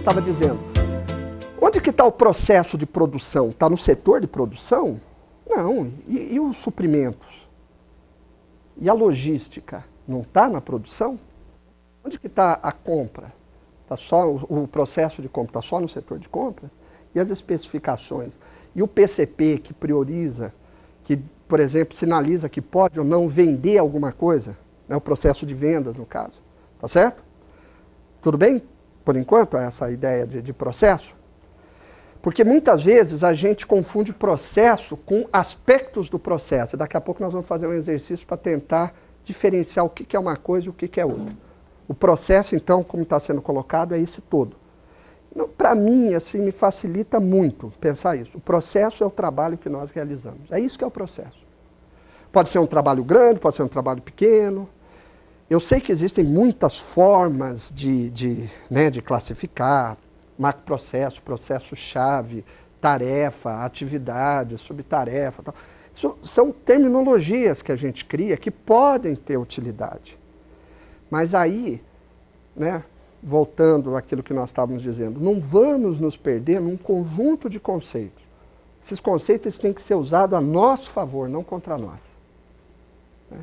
estava dizendo. Onde que está o processo de produção? Está no setor de produção? Não. E os suprimentos? E a logística? Não está na produção? Onde que está a compra? Tá só, o processo de compra está só no setor de compras? E as especificações? E o PCP que prioriza, que, por exemplo, sinaliza que pode ou não vender alguma coisa, né, o processo de vendas, no caso. Tá certo? Tudo bem? Por enquanto, essa ideia de processo? Porque muitas vezes a gente confunde processo com aspectos do processo. Daqui a pouco nós vamos fazer um exercício para tentar diferenciar o que é uma coisa e o que é outra. O processo, então, como está sendo colocado, é esse todo. Para mim, assim, me facilita muito pensar isso. O processo é o trabalho que nós realizamos. É isso que é o processo. Pode ser um trabalho grande, pode ser um trabalho pequeno. Eu sei que existem muitas formas de classificar, macroprocesso, processo-chave, tarefa, atividade, subtarefa. Tal. Isso são terminologias que a gente cria que podem ter utilidade. Mas aí, né, voltando àquilo que nós estávamos dizendo, não vamos nos perder num conjunto de conceitos. Esses conceitos têm que ser usados a nosso favor, não contra nós. Né?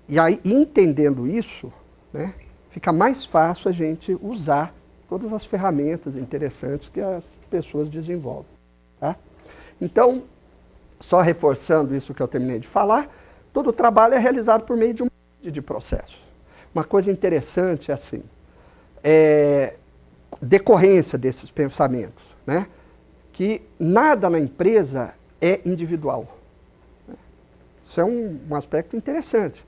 E aí, entendendo isso, né, fica mais fácil a gente usar todas as ferramentas interessantes que as pessoas desenvolvem. Tá? Então, só reforçando isso que eu terminei de falar, todo o trabalho é realizado por meio de um monte de processos. Uma coisa interessante é assim, decorrência desses pensamentos, né? Que nada na empresa é individual. Isso é um aspecto interessante.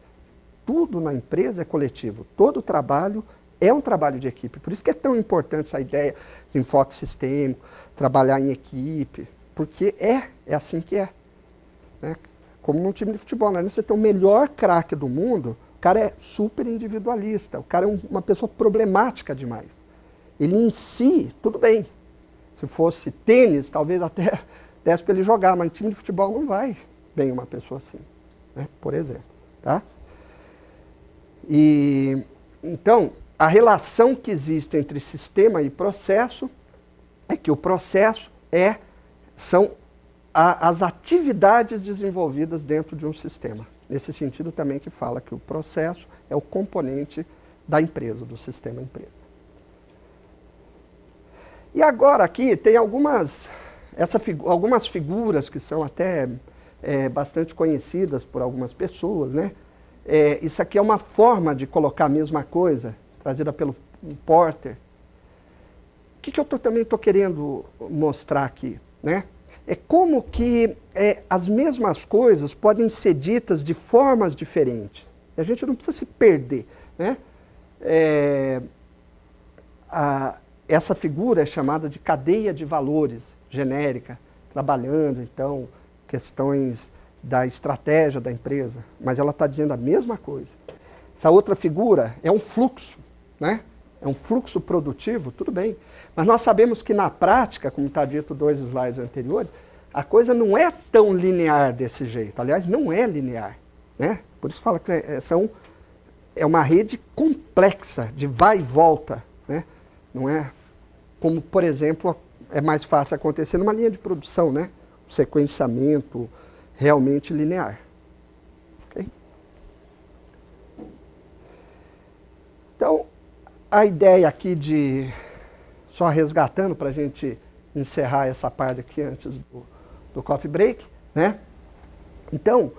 Tudo na empresa é coletivo, todo trabalho é um trabalho de equipe. Por isso que é tão importante essa ideia de enfoque sistêmico, trabalhar em equipe, porque é assim que é. Né? Como num time de futebol, né? Você tem o melhor craque do mundo, o cara é super individualista, o cara é uma pessoa problemática demais. Ele em si, tudo bem. Se fosse tênis, talvez até desse para ele jogar, mas em time de futebol não vai bem uma pessoa assim, né? Por exemplo. Tá? E, então, a relação que existe entre sistema e processo é que o processo são as atividades desenvolvidas dentro de um sistema. Nesse sentido também que fala que o processo é o componente da empresa, do sistema empresa. E agora aqui tem algumas figuras que são até bastante conhecidas por algumas pessoas, né? Isso aqui é uma forma de colocar a mesma coisa, trazida pelo Porter. O que eu também estou querendo mostrar aqui, né? É como que as mesmas coisas podem ser ditas de formas diferentes. E a gente não precisa se perder, né? Essa figura é chamada de cadeia de valores genérica, trabalhando, então, questões da estratégia da empresa, mas ela está dizendo a mesma coisa. Essa outra figura é um fluxo, né? É um fluxo produtivo, tudo bem. Mas nós sabemos que na prática, como está dito 2 slides anteriores, a coisa não é tão linear desse jeito. Aliás, não é linear. Né? Por isso fala que é uma rede complexa, de vai e volta. Né? Não é como, por exemplo, é mais fácil acontecer numa linha de produção, né? O sequenciamento realmente linear. Okay? Então, a ideia aqui só resgatando para a gente encerrar essa parte aqui antes do coffee break, né? Então,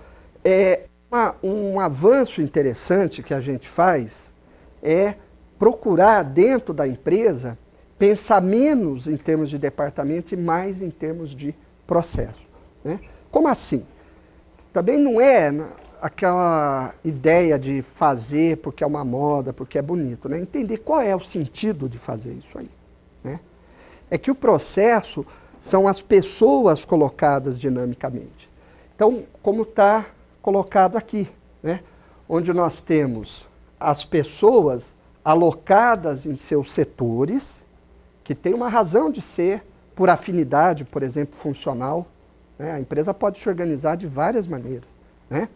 um avanço interessante que a gente faz é procurar dentro da empresa pensar menos em termos de departamento e mais em termos de processo. Né? Como assim? Também não é aquela ideia de fazer porque é uma moda, porque é bonito. Né? Entender qual é o sentido de fazer isso aí. Né? É que o processo são as pessoas colocadas dinamicamente. Então, como está colocado aqui, né? Onde nós temos as pessoas alocadas em seus setores, que tem uma razão de ser, por afinidade, por exemplo, funcional. Né? A empresa pode se organizar de várias maneiras. Né?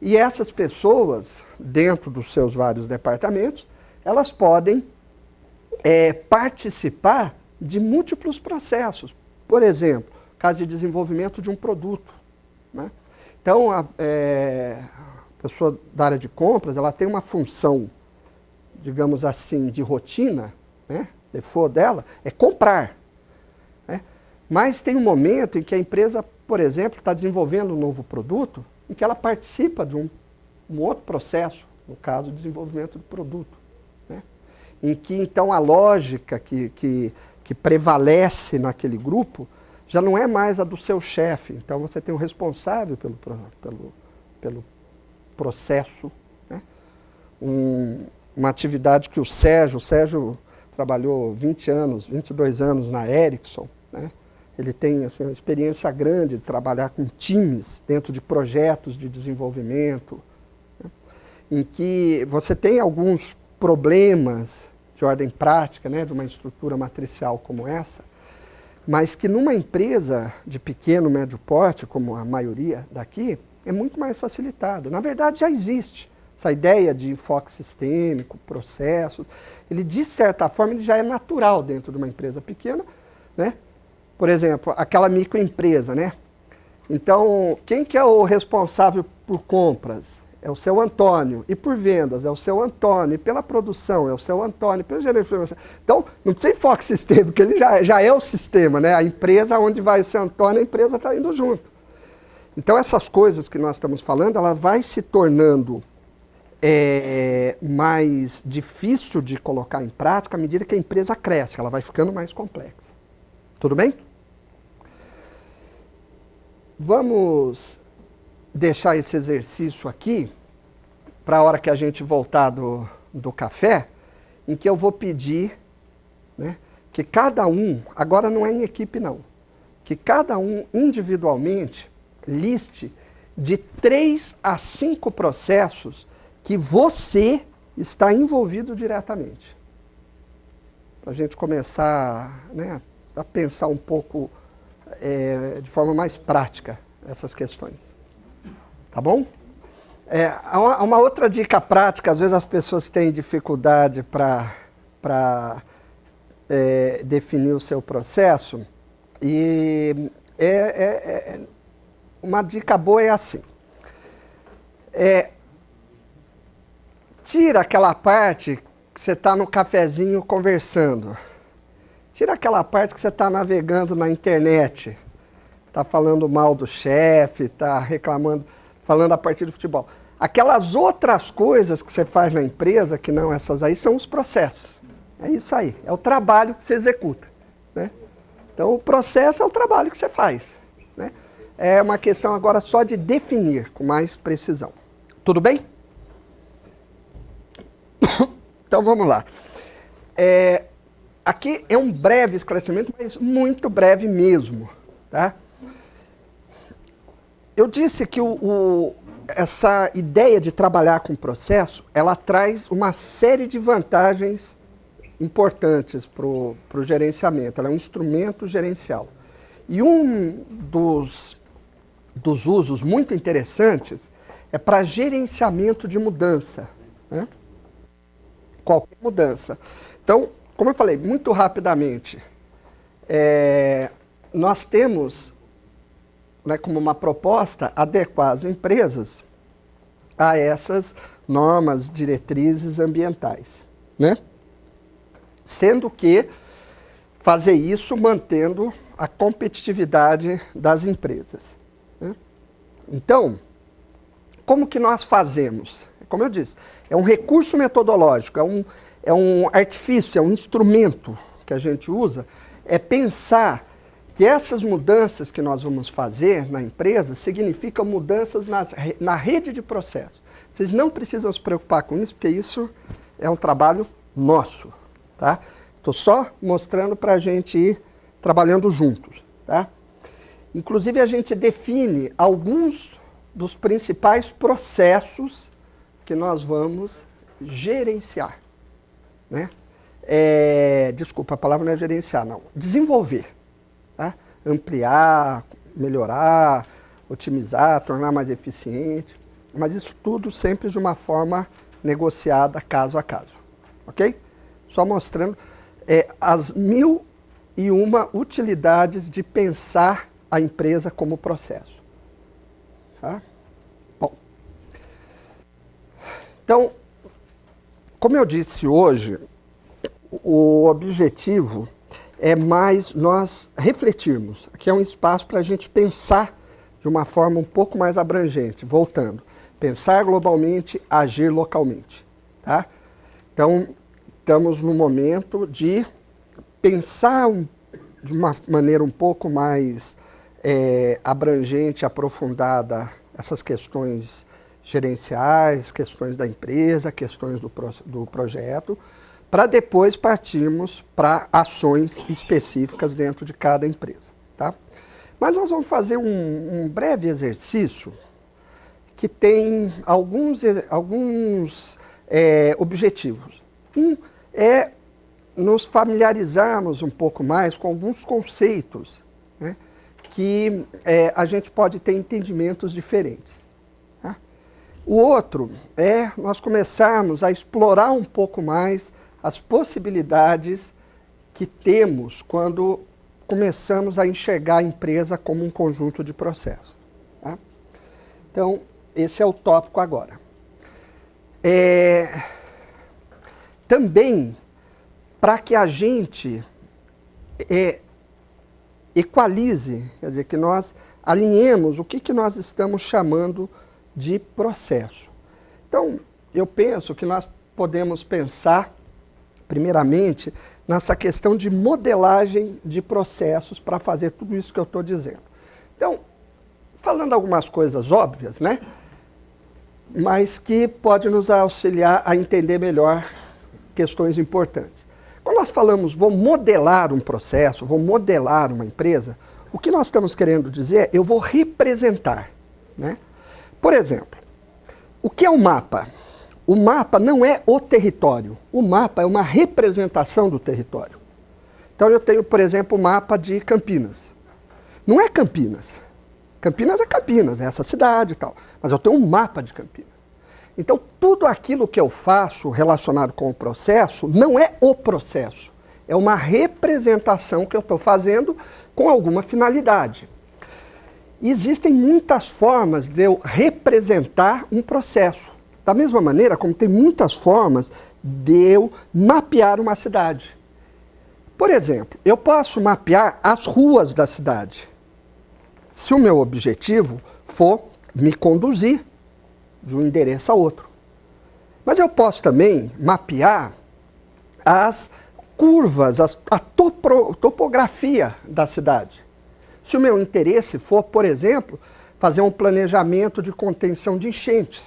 E essas pessoas, dentro dos seus vários departamentos, elas podem participar de múltiplos processos. Por exemplo, caso de desenvolvimento de um produto, né? Então, a pessoa da área de compras, ela tem uma função, digamos assim, de rotina, né? Default dela é comprar, né? Mas tem um momento em que a empresa, por exemplo, está desenvolvendo um novo produto, em que ela participa de um outro processo, no caso, do desenvolvimento do produto, né? Em que, então, a lógica que prevalece naquele grupo já não é mais a do seu chefe. Então, você tem um responsável pelo processo, né? Uma atividade que o Sérgio trabalhou 20 anos, 22 anos na Ericsson, né? Ele tem assim, uma experiência grande de trabalhar com times dentro de projetos de desenvolvimento, né? Em que você tem alguns problemas de ordem prática, né, de uma estrutura matricial como essa, mas que numa empresa de pequeno, médio porte, como a maioria daqui, é muito mais facilitado. Na verdade, já existe essa ideia de enfoque sistêmico, processos. Ele, de certa forma, ele já é natural dentro de uma empresa pequena, né? Por exemplo, aquela microempresa, né? Então, quem que é o responsável por compras? É o seu Antônio. E por vendas? É o seu Antônio. E pela produção? É o seu Antônio. Pelo gerente de informação. Então, não precisa enfoque sistêmico, porque ele já é o sistema, né? A empresa, onde vai o seu Antônio, a empresa está indo junto. Então, essas coisas que nós estamos falando, ela vai se tornando mais difícil de colocar em prática à medida que a empresa cresce, ela vai ficando mais complexa. Tudo bem? Vamos deixar esse exercício aqui para a hora que a gente voltar do café, em que eu vou pedir, né, que cada um, agora não é em equipe não, que cada um individualmente liste de 3 a 5 processos que você está envolvido diretamente. Para a gente começar, né, a pensar um pouco de forma mais prática essas questões. Tá bom? Uma outra dica prática, às vezes as pessoas têm dificuldade para definir o seu processo, e uma dica boa é assim. Tira aquela parte que você está no cafezinho conversando. Tira aquela parte que você está navegando na internet. Está falando mal do chefe, está reclamando, falando a partir do futebol. Aquelas outras coisas que você faz na empresa, que não essas aí, são os processos. É isso aí, é o trabalho que você executa, né? Então, o processo é o trabalho que você faz, né? É uma questão agora só de definir com mais precisão. Tudo bem? Então, vamos lá. Aqui é um breve esclarecimento, mas muito breve mesmo, tá? Eu disse que essa ideia de trabalhar com processo, ela traz uma série de vantagens importantes para o gerenciamento. Ela é um instrumento gerencial. E um dos usos muito interessantes é para gerenciamento de mudança, né? Qualquer mudança. Então, como eu falei, muito rapidamente, nós temos, né, como uma proposta, adequar as empresas a essas normas, diretrizes ambientais, né? Sendo que fazer isso mantendo a competitividade das empresas, né? Então, como que nós fazemos? Como eu disse, é um recurso metodológico, é um artifício, é um instrumento que a gente usa, é pensar que essas mudanças que nós vamos fazer na empresa significam mudanças na rede de processo. Vocês não precisam se preocupar com isso, porque isso é um trabalho nosso, tá? Estou só mostrando para a gente ir trabalhando juntos, tá? Inclusive, a gente define alguns dos principais processos que nós vamos gerenciar, né? Desculpa, a palavra não é gerenciar, não. Desenvolver, tá? Ampliar, melhorar, otimizar, tornar mais eficiente. Mas isso tudo sempre de uma forma negociada, caso a caso. ok? Só mostrando as 1001 utilidades de pensar a empresa como processo. Tá? Bom, então, como eu disse hoje, o objetivo é mais nós refletirmos. Aqui é um espaço para a gente pensar de uma forma um pouco mais abrangente, voltando. Pensar globalmente, agir localmente. Tá? Então, estamos no momento de pensar de uma maneira um pouco mais abrangente, aprofundada, essas questões gerenciais, questões da empresa, questões do projeto, para depois partirmos para ações específicas dentro de cada empresa. Tá? Mas nós vamos fazer um breve exercício que tem alguns objetivos. Um é nos familiarizarmos um pouco mais com alguns conceitos, né, que a gente pode ter entendimentos diferentes. Tá? O outro é nós começarmos a explorar um pouco mais as possibilidades que temos quando começamos a enxergar a empresa como um conjunto de processos. Tá? Então, esse é o tópico agora. Também, para que a gente equalize, quer dizer, que nós alinhemos o que nós estamos chamando de processo. Então, eu penso que nós podemos pensar, primeiramente, nessa questão de modelagem de processos para fazer tudo isso que eu estou dizendo. Então, falando algumas coisas óbvias, né? Mas que pode nos auxiliar a entender melhor questões importantes. Quando nós falamos vou modelar um processo, vou modelar uma empresa, o que nós estamos querendo dizer é eu vou representar. Né? Por exemplo, o que é um mapa? O mapa não é o território, o mapa é uma representação do território. Então eu tenho, por exemplo, o mapa de Campinas. Não é Campinas. Campinas é Campinas, é essa cidade e tal. Mas eu tenho um mapa de Campinas. Então, tudo aquilo que eu faço relacionado com o processo não é o processo. É uma representação que eu estou fazendo com alguma finalidade. E existem muitas formas de eu representar um processo. Da mesma maneira como tem muitas formas de eu mapear uma cidade. Por exemplo, eu posso mapear as ruas da cidade. Se o meu objetivo for me conduzir de um endereço a outro. Mas eu posso também mapear as curvas, a topografia da cidade. Se o meu interesse for, por exemplo, fazer um planejamento de contenção de enchentes.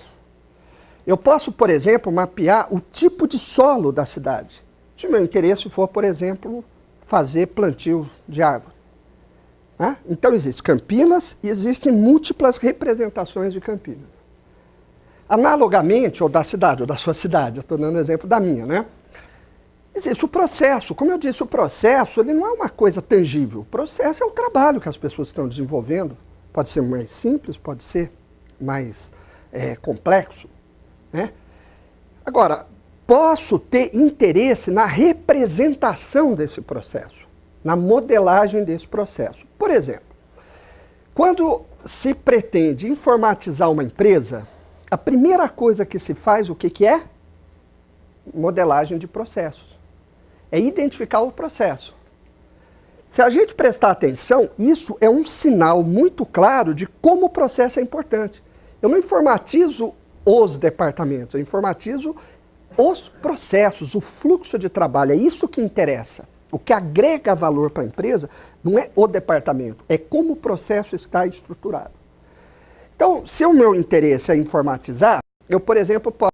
Eu posso, por exemplo, mapear o tipo de solo da cidade. Se o meu interesse for, por exemplo, fazer plantio de árvore. Então existe Campinas e existem múltiplas representações de Campinas. Analogamente, ou da cidade, ou da sua cidade, eu estou dando exemplo da minha, né? Existe o processo. Como eu disse, o processo ele não é uma coisa tangível. O processo é o trabalho que as pessoas estão desenvolvendo. Pode ser mais simples, pode ser mais complexo. Né? Agora, posso ter interesse na representação desse processo, na modelagem desse processo. Por exemplo, quando se pretende informatizar uma empresa, a primeira coisa que se faz, o que é? Modelagem de processos. É identificar o processo. Se a gente prestar atenção, isso é um sinal muito claro de como o processo é importante. Eu não informatizo os departamentos, eu informatizo os processos, o fluxo de trabalho. É isso que interessa. O que agrega valor para a empresa não é o departamento, é como o processo está estruturado. Então, se o meu interesse é informatizar, eu, por exemplo, posso